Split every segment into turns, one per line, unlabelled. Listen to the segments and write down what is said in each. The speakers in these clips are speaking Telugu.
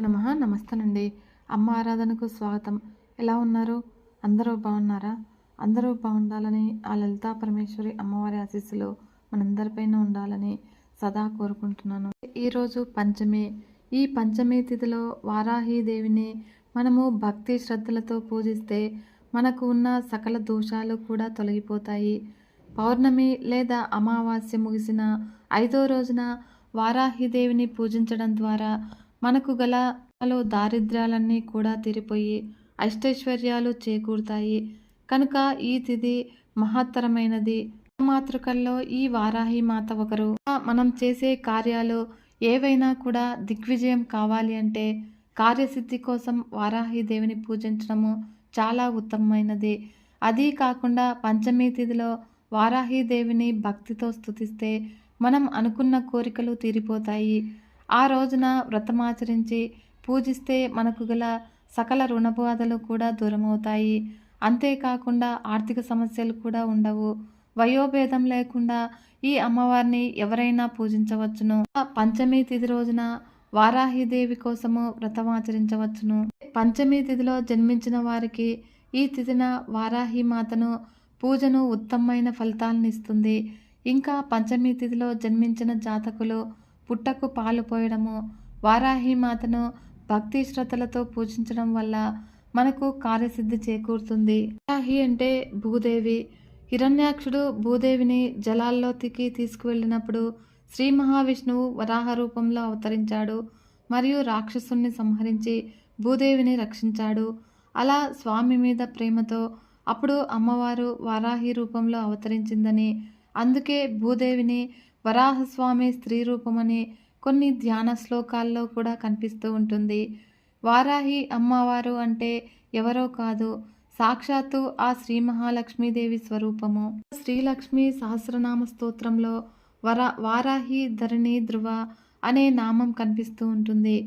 శ్రీమాతృ నమః. నమస్తేనండి. అమ్మ ఆరాధనకు స్వాగతం. ఎలా ఉన్నారు? అందరూ బాగున్నారా? అందరూ బాగుండాలని ఆ లలితా పరమేశ్వరి అమ్మవారి ఆశీస్సులు మనందరిపైన ఉండాలని సదా కోరుకుంటున్నాను. ఈరోజు పంచమి. ఈ పంచమి తిథిలో వారాహి దేవిని మనము భక్తి శ్రద్ధలతో పూజిస్తే మనకు ఉన్న సకల దోషాలు కూడా తొలగిపోతాయి. పౌర్ణమి లేదా అమావాస్య ముగిసిన 5వ రోజున వారాహిదేవిని పూజించడం ద్వారా మనకు గల దారిద్ర్యాలన్నీ కూడా తీరిపోయి అష్టైశ్వర్యాలు చేకూరుతాయి. కనుక ఈ తిథి మహత్తరమైనది. మాతృకల్లో ఈ వారాహి మాత ఒకరు. మనం చేసే కార్యాలు ఏవైనా కూడా దిగ్విజయం కావాలి అంటే కార్యసిద్ధి కోసం వారాహి దేవిని పూజించడము చాలా ఉత్తమమైనది. అదీ కాకుండా పంచమి తిథిలో వారాహి దేవిని భక్తితో స్తుతిస్తే మనం అనుకున్న కోరికలు తీరిపోతాయి. ఆ రోజున వ్రతమాచరించి పూజిస్తే మనకు గల సకల రుణబాధలు కూడా దూరమవుతాయి. అంతేకాకుండా ఆర్థిక సమస్యలు కూడా ఉండవు. వయోభేదం లేకుండా ఈ అమ్మవారిని ఎవరైనా పూజించవచ్చును. పంచమి తిథి రోజున వారాహిదేవి కోసము వ్రతమాచరించవచ్చును. పంచమి తిథిలో జన్మించిన వారికి ఈ తిథిన వారాహి మాతను పూజను ఉత్తమమైన ఫలితాలను ఇస్తుంది. ఇంకా పంచమి తిథిలో జన్మించిన జాతకులు పుట్టకు పాలు పోయడము, వారాహి మాతను భక్తి శ్రద్ధలతో పూజించడం వల్ల మనకు కార్యసిద్ధి చేకూరుతుంది. వారాహి అంటే భూదేవి. హిరణ్యాక్షుడు భూదేవిని జలాల్లోకి తీసుకువెళ్ళినప్పుడు శ్రీ మహావిష్ణువు వరాహ రూపంలో అవతరించాడు మరియు రాక్షసుని సంహరించి భూదేవిని రక్షించాడు. అలా స్వామి మీద ప్రేమతో అప్పుడు అమ్మవారు వారాహి రూపంలో అవతరించిందని, అందుకే భూదేవిని వరాహస్వామి స్త్రీ రూపమని కొన్ని ధ్యాన శ్లోకాల్లో కూడా కనిపిస్తూ ఉంటుంది. వారాహి అమ్మవారు అంటే ఎవరో కాదు, సాక్షాత్తు ఆ శ్రీ మహాలక్ష్మీదేవి స్వరూపము. శ్రీలక్ష్మి సహస్రనామ స్తోత్రంలో వారాహి ధరణి ధ్రువ అనే నామం కనిపిస్తూ ఉంటుంది.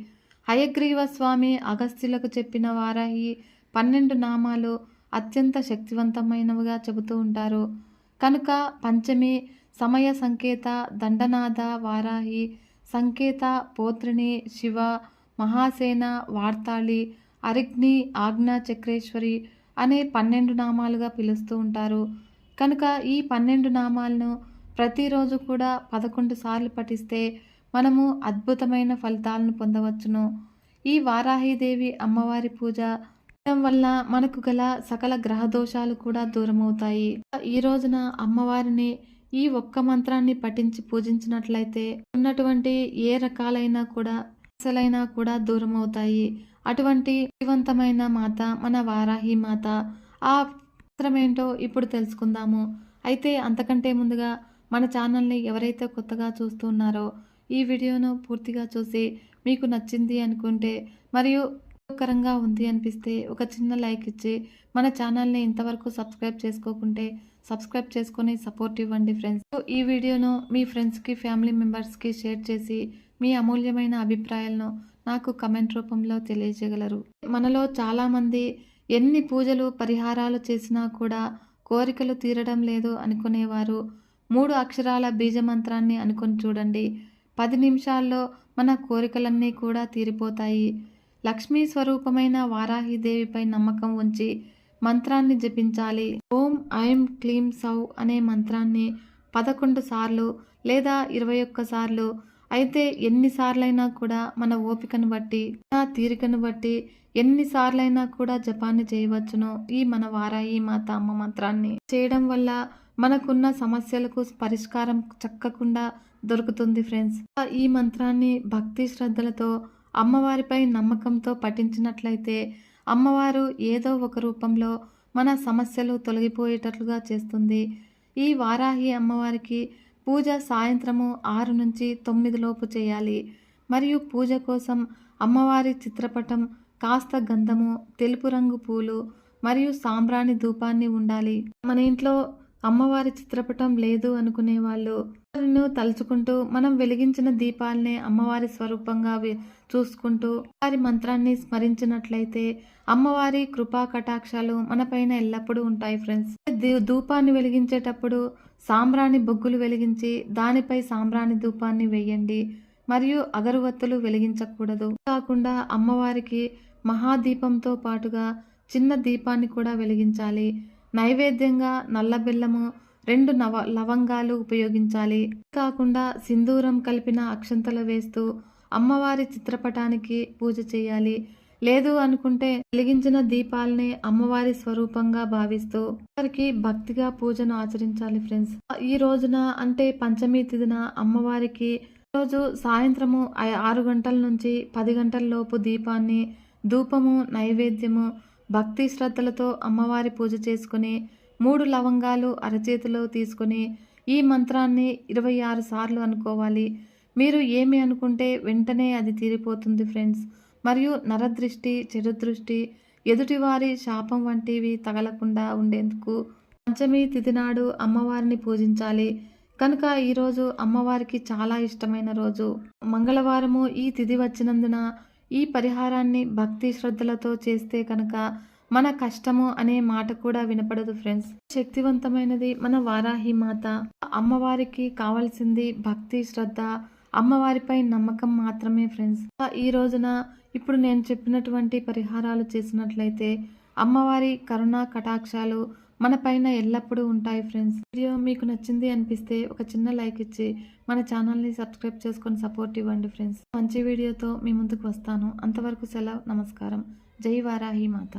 హయగ్రీవ స్వామి అగస్త్యులకు చెప్పిన వారాహి 12 నామాలు అత్యంత శక్తివంతమైనవిగా చెబుతూ ఉంటారు. కనుక పంచమి సమయ సంకేత దండనాథ వారాహి, సంకేత పోత్రిని శివ, మహాసేన వార్తాళి, అరిగ్ని ఆజ్ఞా చక్రేశ్వరి అనే 12 నామాలుగా పిలుస్తూ ఉంటారు. కనుక ఈ 12 నామాలను ప్రతిరోజు కూడా 11 సార్లు పఠిస్తే మనము అద్భుతమైన ఫలితాలను పొందవచ్చును. ఈ వారాహిదేవి అమ్మవారి పూజ వల్ల మనకు గల సకల గ్రహ దోషాలు కూడా దూరమవుతాయి. ఈ రోజున అమ్మవారిని ఈ ఒక్క మంత్రాన్ని పఠించి పూజించినట్లయితే ఉన్నటువంటి ఏ రకాలైన కూడా సమస్యలైనా కూడా దూరమవుతాయి. అటువంటి శక్తివంతమైన మాత మన వారాహి మాత. ఆ మంత్రమేంటో ఇప్పుడు తెలుసుకుందాము. అయితే అంతకంటే ముందుగా మన ఛానల్ని ఎవరైతే కొత్తగా చూస్తున్నారో ఈ వీడియోను పూర్తిగా చూసి మీకు నచ్చింది అనుకుంటే మరియు ఉపయోగకరంగా ఉంది అనిపిస్తే ఒక చిన్న లైక్ ఇచ్చి మన ఛానల్ని ఇంతవరకు సబ్స్క్రైబ్ చేసుకోకుంటే సబ్స్క్రైబ్ చేసుకొని సపోర్ట్ ఇవ్వండి ఫ్రెండ్స్. ఈ వీడియోను మీ ఫ్రెండ్స్కి ఫ్యామిలీ మెంబర్స్కి షేర్ చేసి మీ అమూల్యమైన అభిప్రాయాలను నాకు కమెంట్ రూపంలో తెలియజేయగలరు. మనలో చాలామంది ఎన్ని పూజలు పరిహారాలు చేసినా కూడా కోరికలు తీరడం లేదు అనుకునేవారు 3 అక్షరాల బీజమంత్రాన్ని అనుకొని చూడండి. 10 నిమిషాల్లో మన కోరికలన్నీ కూడా తీరిపోతాయి. లక్ష్మీ స్వరూపమైన వారాహిదేవిపై నమ్మకం ఉంచి మంత్రాన్ని జపించాలి. ఓం ఐం క్లీం సౌ అనే మంత్రాన్ని 11 సార్లు లేదా 21 సార్లు, అయితే ఎన్నిసార్లైనా కూడా మన ఓపికను బట్టి మన తీరికను బట్టి ఎన్నిసార్లైనా కూడా జపాన్ని చేయవచ్చును. ఈ మన వారాహి మాత అమ్మ మంత్రాన్ని చేయడం వల్ల మనకున్న సమస్యలకు పరిష్కారం చక్కకుండా దొరుకుతుంది ఫ్రెండ్స్. ఈ మంత్రాన్ని భక్తి శ్రద్ధలతో అమ్మవారిపై నమ్మకంతో పఠించినట్లయితే అమ్మవారు ఏదో ఒక రూపంలో మన సమస్యలు తొలగిపోయేటట్లుగా చేస్తుంది. ఈ వారాహి అమ్మవారికి పూజ సాయంత్రము 6 నుంచి 9 లోపు చేయాలి. మరియు పూజ కోసం అమ్మవారి చిత్రపటం, కాస్త గంధము, తెలుపు రంగు పూలు మరియు సాంబ్రాణి ధూపాన్ని ఉండాలి. మన ఇంట్లో అమ్మవారి చిత్రపటం లేదు అనుకునే వాళ్ళు తలుచుకుంటూ మనం వెలిగించిన దీపాలనే అమ్మవారి స్వరూపంగా చూసుకుంటూ వారి మంత్రాన్ని స్మరించినట్లయితే అమ్మవారి కృపా కటాక్షాలు మనపైన ఎల్లప్పుడూ ఉంటాయి ఫ్రెండ్స్. ధూపాన్ని వెలిగించేటప్పుడు సాంబ్రాణి బొగ్గులు వెలిగించి దానిపై సాంబ్రాణి ధూపాన్ని వేయండి. మరియు అగరవత్తులు వెలిగించకూడదు. కాకుండా అమ్మవారికి మహాదీపంతో పాటుగా చిన్న దీపాన్ని కూడా వెలిగించాలి. నైవేద్యంగా నల్ల బెల్లము 2 లవంగాలు ఉపయోగించాలి. కాకుండా సింధూరం కలిపిన అక్షంతలు వేస్తూ అమ్మవారి చిత్రపటానికి పూజ చేయాలి. లేదు అనుకుంటే వెలిగించిన దీపాలనే అమ్మవారి స్వరూపంగా భావిస్తూ వారికి భక్తిగా పూజను ఆచరించాలి ఫ్రెండ్స్. ఈ రోజున అంటే పంచమి తిథిన అమ్మవారికి రోజు సాయంత్రము 6 గంటల నుంచి 10 గంటల లోపు దీపాన్ని, ధూపము, నైవేద్యము భక్తి శ్రద్ధలతో అమ్మవారి పూజ చేసుకుని 3 లవంగాలు అరచేతిలో తీసుకొని ఈ మంత్రాన్ని 26 సార్లు అనుకోవాలి. మీరు ఏమి అనుకుంటే వెంటనే అది తీరిపోతుంది ఫ్రెండ్స్. మరియు నరదృష్టి, చెడు దృష్టి, ఎదుటివారి శాపం వంటివి తగలకుండా ఉండేందుకు పంచమి తిథి నాడు అమ్మవారిని పూజించాలి. కనుక ఈరోజు అమ్మవారికి చాలా ఇష్టమైన రోజు. మంగళవారము ఈ తిథి వచ్చినందున ఈ పరిహారాన్ని భక్తి శ్రద్ధలతో చేస్తే కనుక మన కష్టము అనే మాట కూడా వినపడదు ఫ్రెండ్స్. శక్తివంతమైనది మన వారాహి మాత. అమ్మవారికి కావాల్సింది భక్తి, శ్రద్ధ, అమ్మవారిపై నమ్మకం మాత్రమే ఫ్రెండ్స్. ఈ రోజున ఇప్పుడు నేను చెప్పినటువంటి పరిహారాలు చేసినట్లయితే అమ్మవారి కరుణా కటాక్షాలు మన పైన ఎల్లప్పుడూ ఉంటాయి ఫ్రెండ్స్. వీడియో మీకు నచ్చింది అనిపిస్తే ఒక చిన్న లైక్ ఇచ్చి మన ఛానల్ని సబ్స్క్రైబ్ చేసుకొని సపోర్ట్ ఇవ్వండి ఫ్రెండ్స్. మంచి వీడియోతో మీ ముందుకు వస్తాను. అంతవరకు సెలవు. నమస్కారం. జై వారాహి మాత.